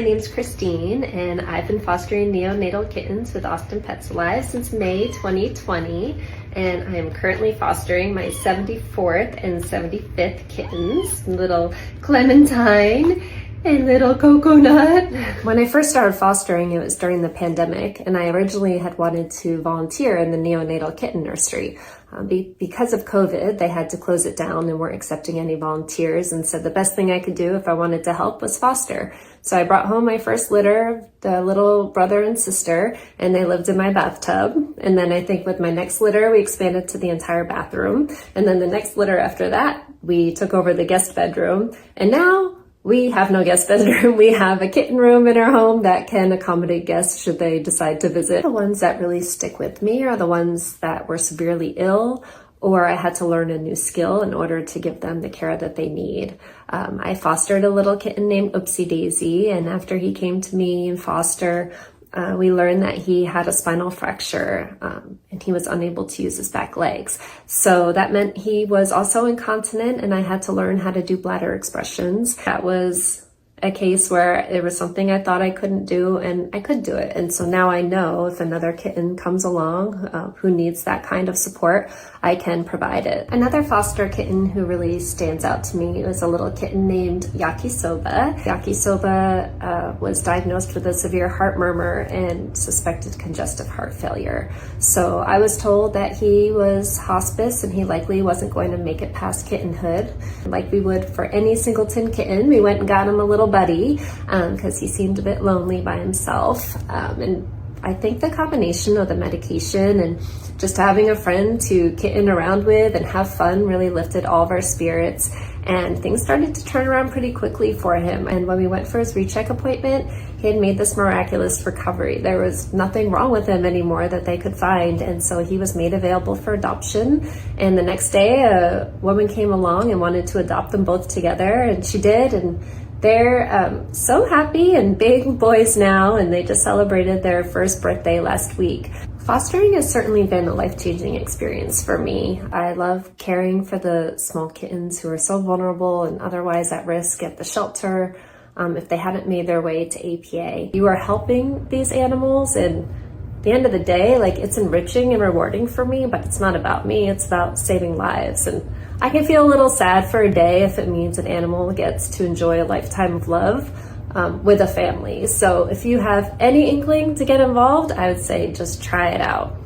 My name's Christine, and I've been fostering neonatal kittens with Austin Pets Alive since May 2020, and I am currently fostering my 74th and 75th kittens, little Clementine and little Coconut. When I first started fostering, it was during the pandemic, and I originally had wanted to volunteer in the Neonatal Kitten Nursery. Because of COVID, they had to close it down and weren't accepting any volunteers, and said the best thing I could do if I wanted to help was foster. So I brought home my first litter, the little brother and sister, and they lived in my bathtub. And then I think with my next litter, we expanded to the entire bathroom. And then the next litter after that, we took over the guest bedroom. And now we have no guest bedroom. We have a kitten room in our home that can accommodate guests should they decide to visit. The ones that really stick with me are the ones that were severely ill, or I had to learn a new skill in order to give them the care that they need. I fostered a little kitten named Oopsie Daisy, and after he came to me in foster, we learned that he had a spinal fracture and he was unable to use his back legs. So that meant he was also incontinent, and I had to learn how to do bladder expressions. That was a case where it was something I thought I couldn't do, and I could do it. And so now I know if another kitten comes along who needs that kind of support, I can provide it. Another foster kitten who really stands out to me was a little kitten named Yakisoba. Yakisoba was diagnosed with a severe heart murmur and suspected congestive heart failure. So I was told that he was hospice and he likely wasn't going to make it past kittenhood. Like we would for any singleton kitten, we went and got him a little buddy because he seemed a bit lonely by himself. And I think the combination of the medication and just having a friend to kitten around with and have fun really lifted all of our spirits, and things started to turn around pretty quickly for him. And when we went for his recheck appointment, he had made this miraculous recovery. There was nothing wrong with him anymore that they could find, and so he was made available for adoption. And the next day, a woman came along and wanted to adopt them both together, and she did, and they're so happy and big boys now, and they just celebrated their first birthday last week. Fostering has certainly been a life-changing experience for me. I love caring for the small kittens who are so vulnerable and otherwise at risk at the shelter if they hadn't made their way to APA. You are helping these animals, and at the end of the day, like, it's enriching and rewarding for me, but it's not about me, it's about saving lives. And I can feel a little sad for a day if it means an animal gets to enjoy a lifetime of love with a family. So if you have any inkling to get involved, I would say just try it out.